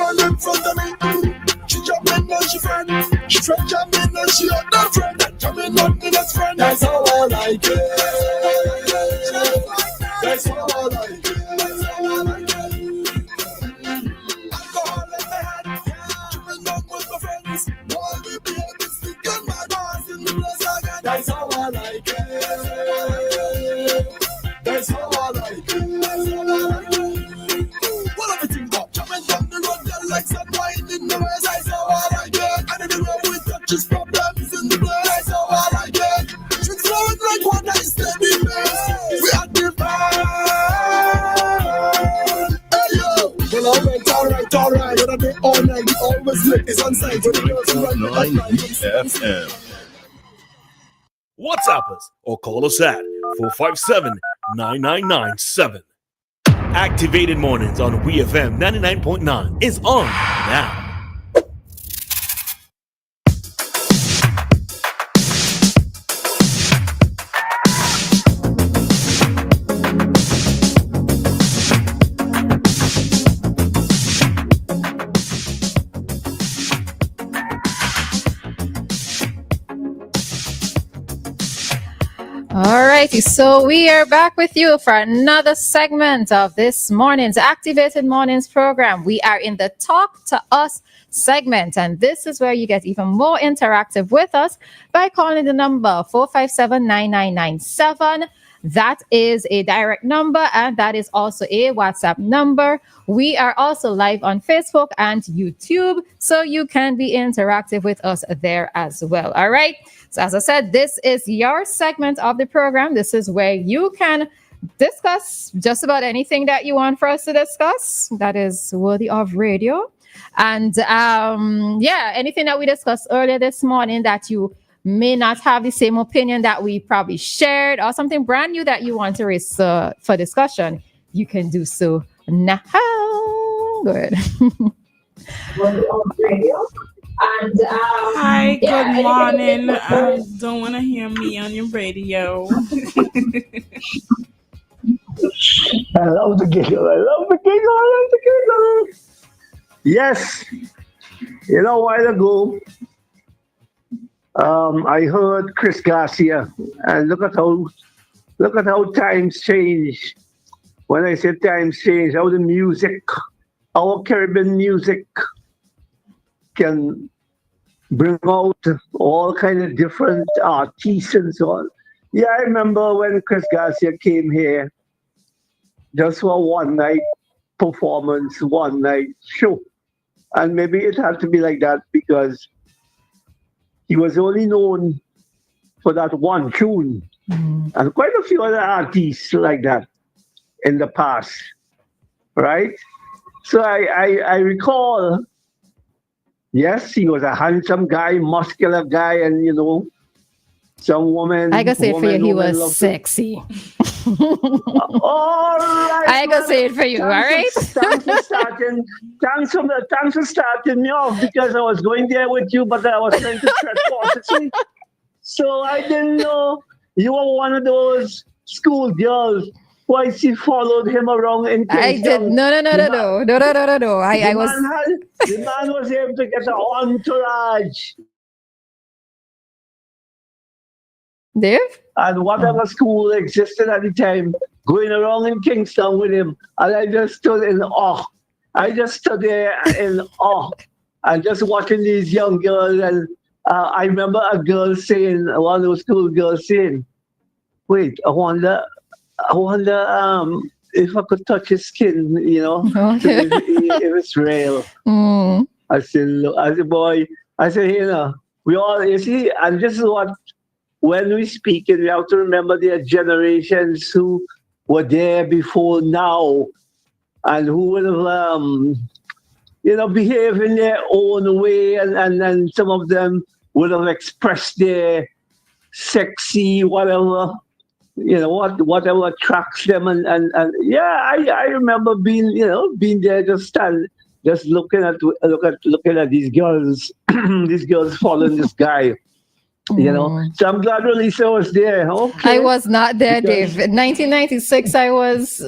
girl in front of me. She jump in and she friend. She friend jump in and she out the friend. And jump in on the next friend. That's how I like it. That's how I like it. Alcohol in my hand. Tripping down with my friends. All the babies sticking my bars in the place again. That's how I like it. That's how I like it. What everything got? Jumping down the road, their legs and winding the ways. That's how I like it. And everywhere we touch is problems in the place. That's how I like it. Drinks flowing like water is steady pace. We are the band. Hey yo. Well, alright. When I do all night, we always ladies on side. When the girls run like WEFM. WhatsApp us or call us at 457-9997. Activated Mornings on WEFM 99.9 is on now. Alrighty, so we are back with you for another segment of this morning's Activated Mornings program. We are in the Talk to Us segment, and this is where you get even more interactive with us by calling the number 457-9997. That is a direct number, and that is also a WhatsApp number. We are also live on Facebook and YouTube, so you can be interactive with us there as well. All right. So as I said, this is your segment of the program. This is where you can discuss just about anything that you want for us to discuss that is worthy of radio. And anything that we discussed earlier this morning that you may not have the same opinion that we probably shared, or something brand new that you want to raise for discussion, you can do so now. Good. Hi, good morning. Don't want to hear me on your radio. I love the giggle. Yes. You know, a while ago, I heard Chris Garcia, and look at how times change. When I say times change, how the music, our Caribbean music, can bring out all kind of different artists and so on. Yeah, I remember when Chris Garcia came here just for one night performance, one night show. And maybe it had to be like that because he was only known for that one tune. Mm. And quite a few other artists like that in the past, right? So I recall, yes, he was a handsome guy, muscular guy, and some women. I gotta say it for you, he was sexy. All right. I gotta say it for you, all right? Thanks for starting me off because I was going there with you, but I was trying to tread cautiously. So I didn't know you were one of those school girls. Why she followed him around in Kingston. I did no. I was. The man was able to get an entourage. Dave? And whatever school existed at the time, going around in Kingston with him. And I just stood in awe. I just stood there in awe. And just watching these young girls. And I remember a girl saying, one of those school girls saying, wait, I wonder if I could touch his skin, if it's real. Mm. I said, boy, we all, you see, and this is what, when we speak, we have to remember there are generations who were there before now and who would have, behaved in their own way, and some of them would have expressed their sexy, whatever. Whatever attracts them, and I remember being there, just looking at these girls, these girls following this guy, So I'm glad Roleza was there. Okay. I was not there, Dave. In 1996, I was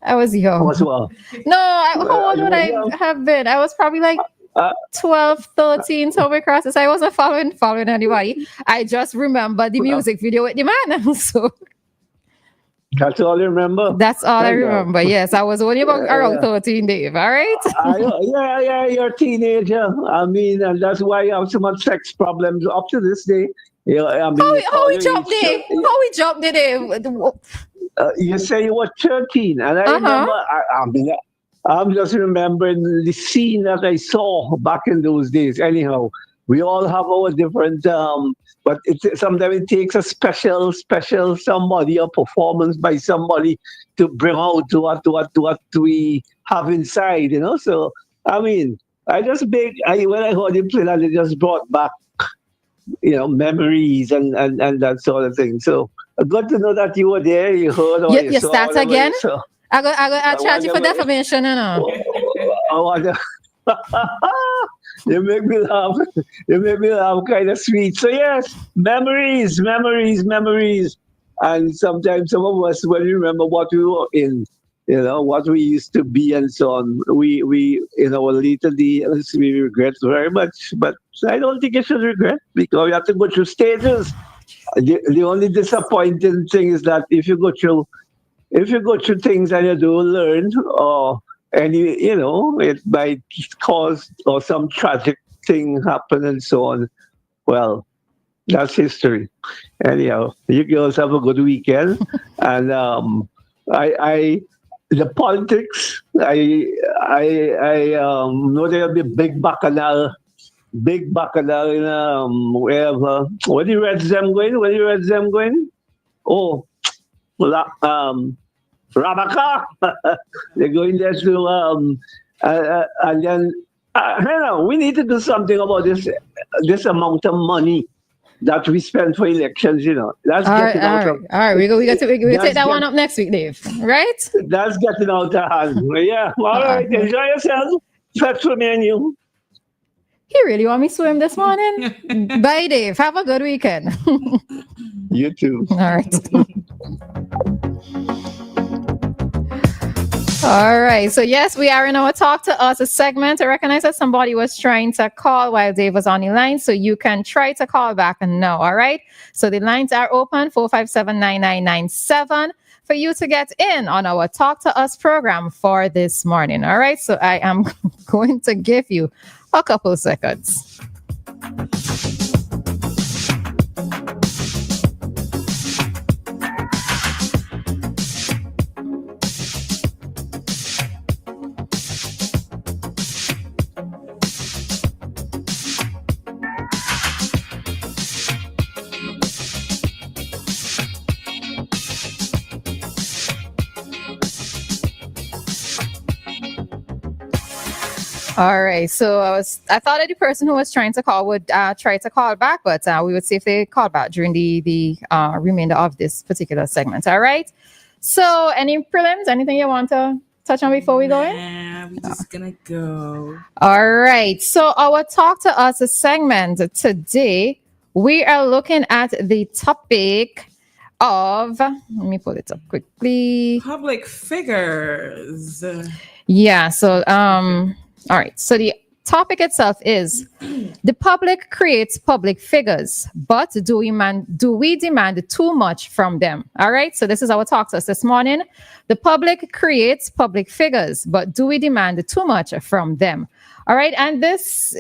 I was young. Was well. No, how old You would were I young. have been? I was probably like Uh, 12, 13, somewhere across this. I wasn't following anybody. I just remember the music video with the man. So that's all you remember. that's all I Anyhow. remember. Yes, I was only about around Yeah. 13, Dave. All right. Yeah, you're a teenager. I mean, and that's why you have so much sex problems up to this day. Yeah, I mean, How we jumped there? How we jumped there? you say you were 13, and I remember. I'm just remembering the scene that I saw back in those days. Anyhow, we all have our different, but sometimes it takes a special somebody, a performance by somebody to bring out to what we have inside, So I mean, when I heard him play that, it just brought back, memories and that sort of thing. So good to know that you were there, you heard or you You saw. start again? So, I charge you for defamation, You make me laugh. You make me laugh, kind of sweet. So yes, memories. And sometimes some of us, when we remember what we were in, what we used to be, and so on, we in our later days we regret very much. But I don't think you should regret, because you have to go through stages. The only disappointing thing is that if you go through things and you don't learn, it might cause or some tragic thing happen and so on. Well, that's history. Anyhow, you girls have a good weekend, and I the politics. I know there'll be big bacchanal in wherever. Where the Reds them going? Oh, Rabaka. They're going there to and then we need to do something about this amount of money that we spend for elections. That's getting out of. All right. We got to take that one up next week, Dave. Right? That's getting out of hand. Yeah. All right. Enjoy yourself. Fetch for me and you. He really want me to swim this morning? Bye, Dave. Have a good weekend. You too. All right. All right. So, yes, we are in our Talk to Us segment. I recognize that somebody was trying to call while Dave was on the line. So, you can try to call back and no. All right. So, the lines are open 457-9997 for you to get in on our Talk to Us program for this morning. All right. So, I am going to give you a couple seconds. All right. So I thought that the person who was trying to call would try to call back, but we would see if they call back during the remainder of this particular segment. All right. So any prelims, anything you want to touch on before we go in? Yeah, we're just gonna go. All right. So our Talk to Us segment today, we are looking at the topic of, let me pull it up quickly. Public figures. Yeah. So all right. So the topic itself is the public creates public figures, but do we demand too much from them? All right. So this is our Talk to Us this morning. The public creates public figures, but do we demand too much from them? All right. And this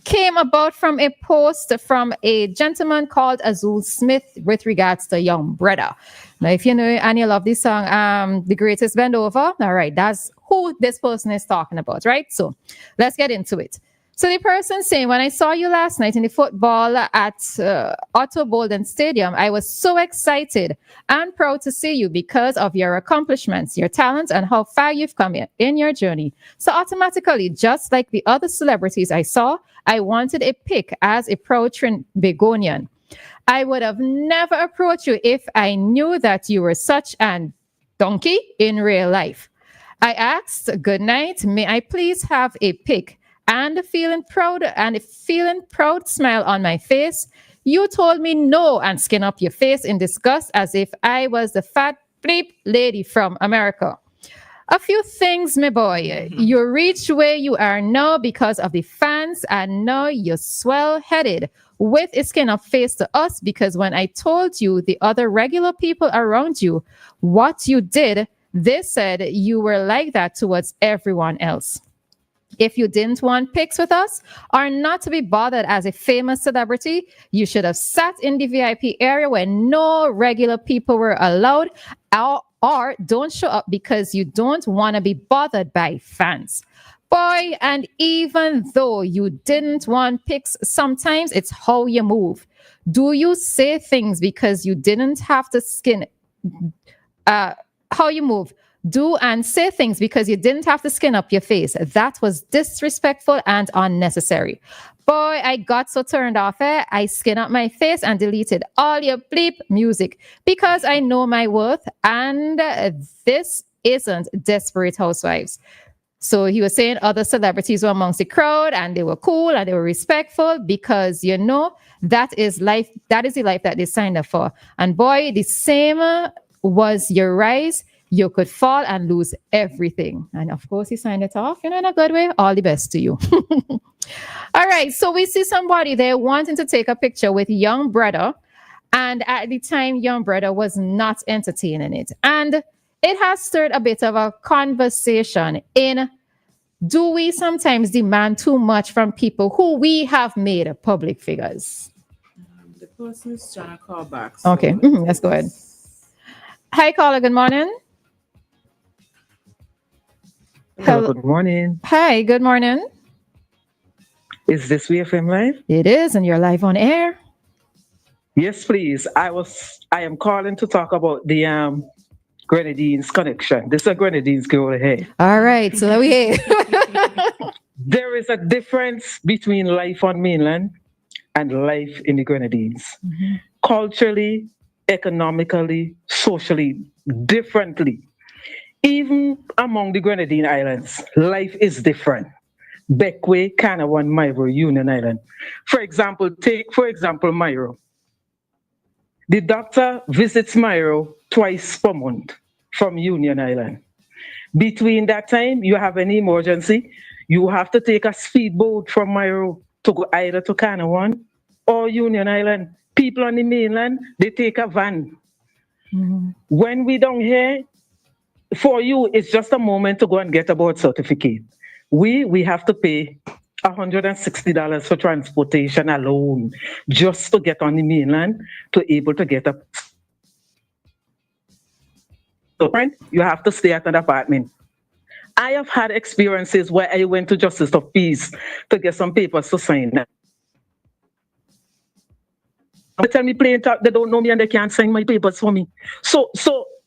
came about from a post from a gentleman called Azul Smith with regards to Young Brother. Now, if you know and you love this song, The Greatest Bend Over, all right, that's who this person is talking about, right? So let's get into it. So the person saying, when I saw you last night in the football at Otto Bolden Stadium, I was so excited and proud to see you because of your accomplishments, your talents, and how far you've come in your journey. So automatically, just like the other celebrities I saw, I wanted a pic as a proud Trinbagonian. I would have never approached you if I knew that you were such an donkey in real life. I asked, good night, may I please have a pic? And feeling proud smile on my face, you told me no and skin up your face in disgust as if I was the fat bleep lady from America. A few things, my boy. You reached where you are now because of the fans, and now you're swell-headed with a skin of face to us because when I told you the other regular people around you what you did, they said you were like that towards everyone else. If you didn't want pics with us or not to be bothered as a famous celebrity, you should have sat in the VIP area where no regular people were allowed, or don't show up because you don't want to be bothered by fans. Boy, and even though you didn't want pics, sometimes it's how you move. Do you say things because you didn't have to skin how you move? Do and say things because you didn't have to skin up your face. That was disrespectful and unnecessary. Boy, I got so turned off. I skin up my face and deleted all your bleep music because I know my worth, and this isn't Desperate Housewives. So he was saying other celebrities were amongst the crowd and they were cool and they were respectful because, that is life. That is the life that they signed up for. And boy, the same was your rise. You could fall and lose everything. And of course, he signed it off, in a good way. All the best to you. All right. So we see somebody there wanting to take a picture with young brother. And at the time, young brother was not entertaining it. And it has stirred a bit of a conversation in, do we sometimes demand too much from people who we have made public figures? The person is trying to call back. So okay. Let's go ahead. Hi, caller. Good morning. Hello, good morning. Hi, good morning. Is this WEFM live? It is, and you're live on air. Yes, please. I am calling to talk about the Grenadines connection. This is a Grenadines girl here. All right, so we hear. There is a difference between life on mainland and life in the Grenadines. Mm-hmm. Culturally, economically, socially, differently. Even among the Grenadine Islands, life is different. Beckway, Canawan, Myro, Union Island. Take for example Myro. The doctor visits Myro twice per month from Union Island. Between that time, you have an emergency, you have to take a speedboat from Myro to go either to Canawan or Union Island. People on the mainland, they take a van. Mm-hmm. When we down here, for you, it's just a moment to go and get a birth certificate. We have to pay $160 for transportation alone just to get on the mainland to able to get a. You have to stay at an apartment. I have had experiences where I went to Justice of Peace to get some papers to sign. They tell me plain talk, they don't know me and they can't sign my papers for me. So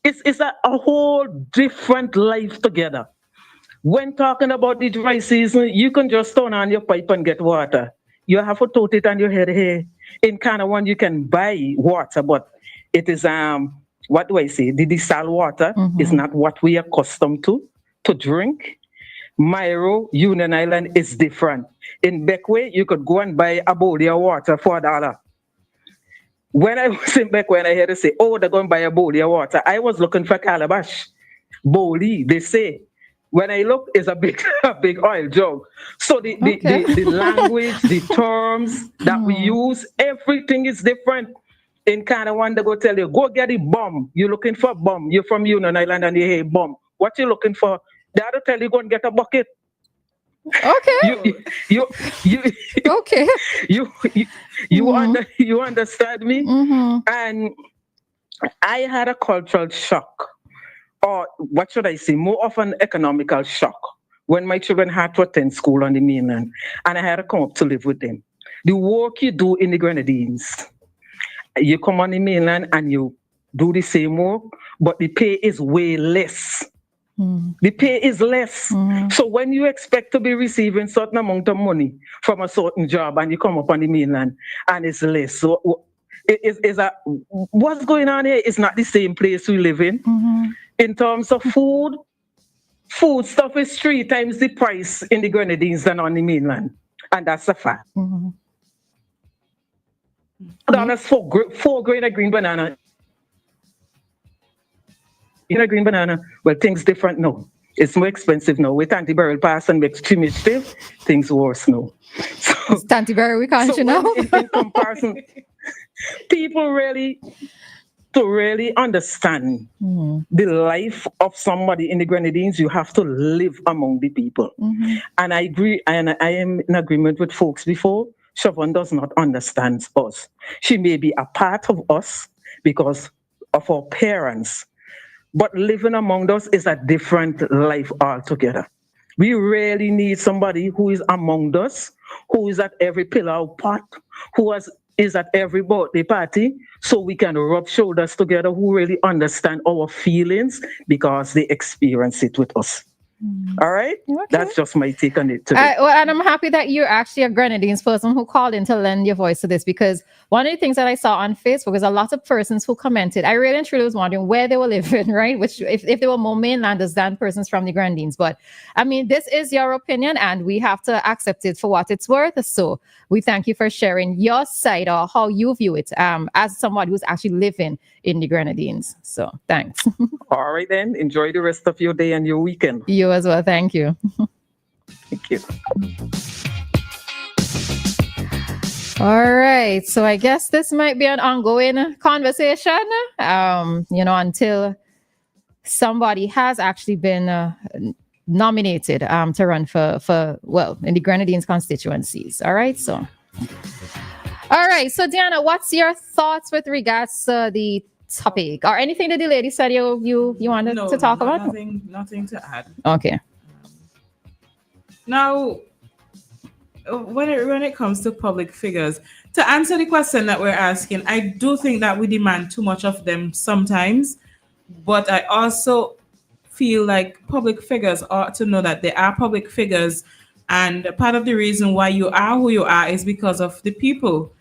it's a whole different life together. When talking about the dry season, you can just turn on your pipe and get water. You have to tote it on your head here. In Canawan, you can buy water, but it is what do I say? The desal water is not what we are accustomed to drink. Myro, Union Island is different. In Beckway, you could go and buy a bowl of water for $1. When I was in Beckway, I heard they say, "Oh, they're going to buy a bowl of water," I was looking for calabash. Bowly, they say. When I look, it's a big oil jug. So the language, the terms that we use, everything is different. In Canawan, they go tell you, go get a bomb. You're looking for a bomb. You're from Union Island and you hear bomb. What you looking for? The other tell you, go and get a bucket. Okay. Okay. You understand me? Mm-hmm. And I had a cultural shock. Or what should I say, more of an economical shock when my children had to attend school on the mainland and I had to come up to live with them. The work you do in the Grenadines, you come on the mainland and you do the same work, but the pay is way less. The pay is less. So when you expect to be receiving certain amount of money from a certain job and you come up on the mainland and it's less. So what's going on here is not the same place we live in. In terms of food stuff is 3 times the price in the Grenadines than on the mainland. And that's a fact. $4 4 grain of green banana. In a green banana, well, things different now. It's more expensive now. With anti-burial pass and with cremative, things worse now. So, anti-burial we can't, so in comparison, people really to really understand the life of somebody in the Grenadines, you have to live among the people. And I agree, and I am in agreement with folks before. Siobhan does not understand us. She may be a part of us because of our parents, but living among us is a different life altogether. We really need somebody who is among us, who is at every pillar pot, is at every birthday party, so we can rub shoulders together, who really understand our feelings because they experience it with us. All right? Okay. That's just my take on it today. And I'm happy that you're actually a Grenadines person who called in to lend your voice to this, because one of the things that I saw on Facebook is a lot of persons who commented. I really and truly was wondering where they were living, right? Which, if they were more mainlanders than persons from the Grenadines. But I mean, this is your opinion and we have to accept it for what it's worth. So we thank you for sharing your side or how you view it as somebody who's actually living in the Grenadines. So thanks. All right, then. Enjoy the rest of your day and your weekend. You as well. Thank you. Thank you. All right. So I guess this might be an ongoing conversation, until somebody has actually been nominated to run for in the Grenadines constituencies. All right. So, all right. So, Dianna, what's your thoughts with regards to the topic or anything that the lady said you wanted to talk about? Nothing to add. Okay. Now, when it comes to public figures, to answer the question that we're asking, I do think that we demand too much of them sometimes, but I also feel like public figures ought to know that they are public figures, and part of the reason why you are who you are is because of the people,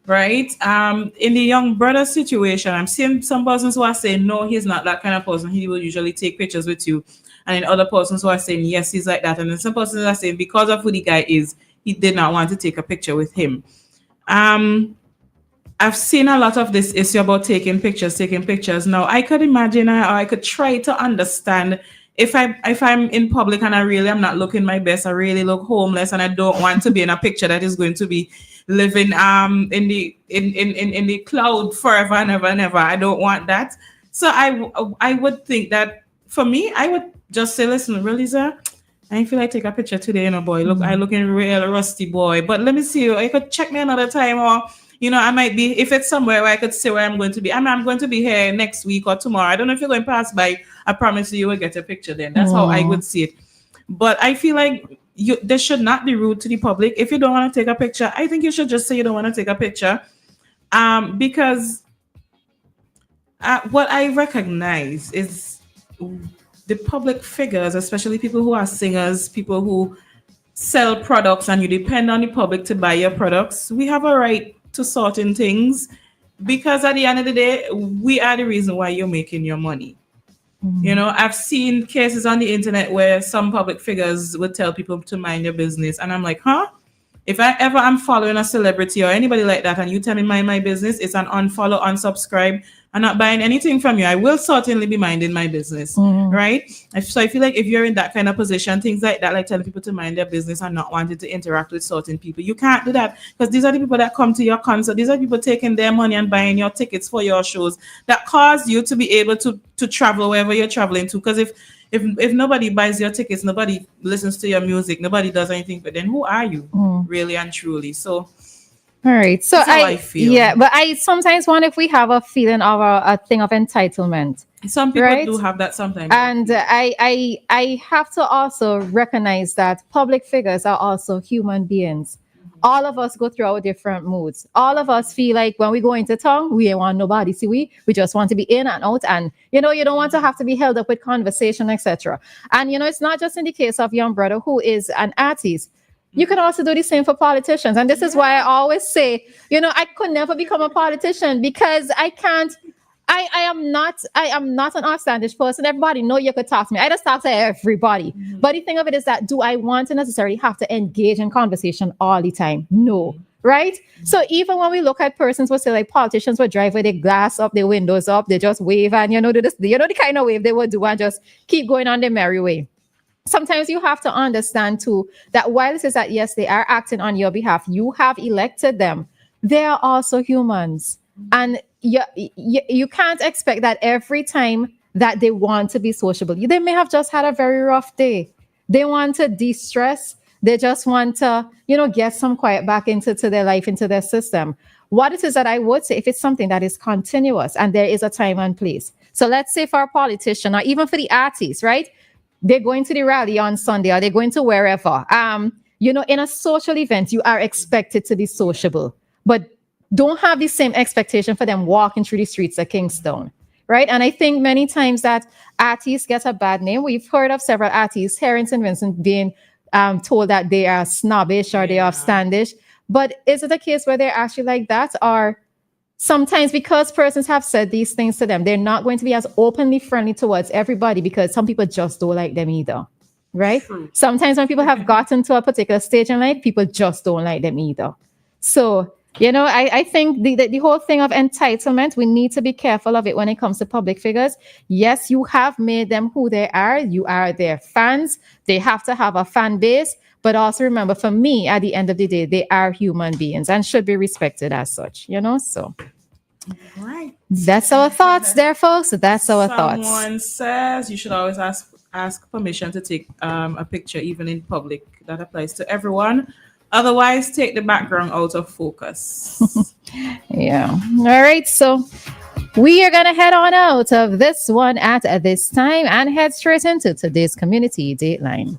right? In the young brother situation, I'm seeing some persons who are saying, no, he's not that kind of person. He will usually take pictures with you. And then other persons who are saying, yes, he's like that. And then some persons are saying, because of who the guy is, he did not want to take a picture with him. I've seen a lot of this issue about taking pictures. Now, I could imagine, or I could try to understand if I'm in public and I'm not looking my best, I really look homeless and I don't want to be in a picture that is going to be living in the cloud forever and ever and ever. I don't want that. So I would think that for me, I would just say, listen, Roleza, I feel like take a picture today, boy. Look, I looking real rusty, boy. But let me see you. I could check me another time, or I might be, if it's somewhere where I could say where I'm going to be. I'm going to be here next week or tomorrow. I don't know if you're going to pass by. I promise you will get a picture then. That's how I would see it. But I feel like they should not be rude to the public. If you don't want to take a picture, I think you should just say you don't want to take a picture. Because what I recognize is the public figures, especially people who are singers, people who sell products, and you depend on the public to buy your products. We have a right to certain things, because at the end of the day, we are the reason why you're making your money. I've seen cases on the internet where some public figures would tell people to mind their business, and I'm like, huh? If I ever am following a celebrity or anybody like that and you tell me mind my business, it's an unfollow, unsubscribe. I'm not buying anything from you. I will certainly be minding my business, right? So I feel like if you're in that kind of position, things like that, like telling people to mind their business and not wanting to interact with certain people, you can't do that, because these are the people that come to your concert. These are people taking their money and buying your tickets for your shows that cause you to be able to travel wherever you're traveling to. Because if nobody buys your tickets, nobody listens to your music, nobody does anything, but then who are you really and truly? So all right. So I feel. Yeah, but I sometimes wonder if we have a feeling of a thing of entitlement. Some people do have that sometimes. And I have to also recognize that public figures are also human beings. All of us go through our different moods. All of us feel like when we go into town, we don't want nobody. See, we just want to be in and out. And, you don't want to have to be held up with conversation, etc. And, it's not just in the case of young brother who is an artist. You can also do the same for politicians. And this is why I always say, I could never become a politician, because I can't. I am not an outlandish person. Everybody know you could talk to me. I just talk to everybody. But the thing of it is that, do I want to necessarily have to engage in conversation all the time? No. Right? So even when we look at persons who say, like, politicians would drive with their glass up, their windows up, they just wave and, the kind of wave they would do and just keep going on their merry way. sometimes you have to understand too that while it is that yes, they are acting on your behalf, you have elected them. They are also humans, and you can't expect that every time that they want to be sociable. They may have just had a very rough day. They want to de-stress. They just want to, get some quiet back into their life, into their system. What it is that I would say, if it's something that is continuous and there is a time and place. So let's say for a politician or even for the artists, right? They're going to the rally on Sunday or they're going to wherever. In a social event, you are expected to be sociable, but don't have the same expectation for them walking through the streets of Kingston, right? And I think many times that artists get a bad name. We've heard of several artists here in St. Vincent being told that they are snobbish or they are standish. But is it a case where they're actually like that? Or sometimes because persons have said these things to them, they're not going to be as openly friendly towards everybody because some people just don't like them either, right? True. Sometimes when people have gotten to a particular stage in life, people just don't like them either. So, I think the whole thing of entitlement, we need to be careful of it when it comes to public figures. Yes, you have made them who they are. You are their fans. They have to have a fan base. But also remember, for me, at the end of the day, they are human beings and should be respected as such, so. Right. That's our thoughts there, folks. That's our thoughts. Someone says you should always ask permission to take a picture, even in public. That applies to everyone. Otherwise, take the background out of focus. Yeah. All right. So we are going to head on out of this one at this time and head straight into today's community dateline.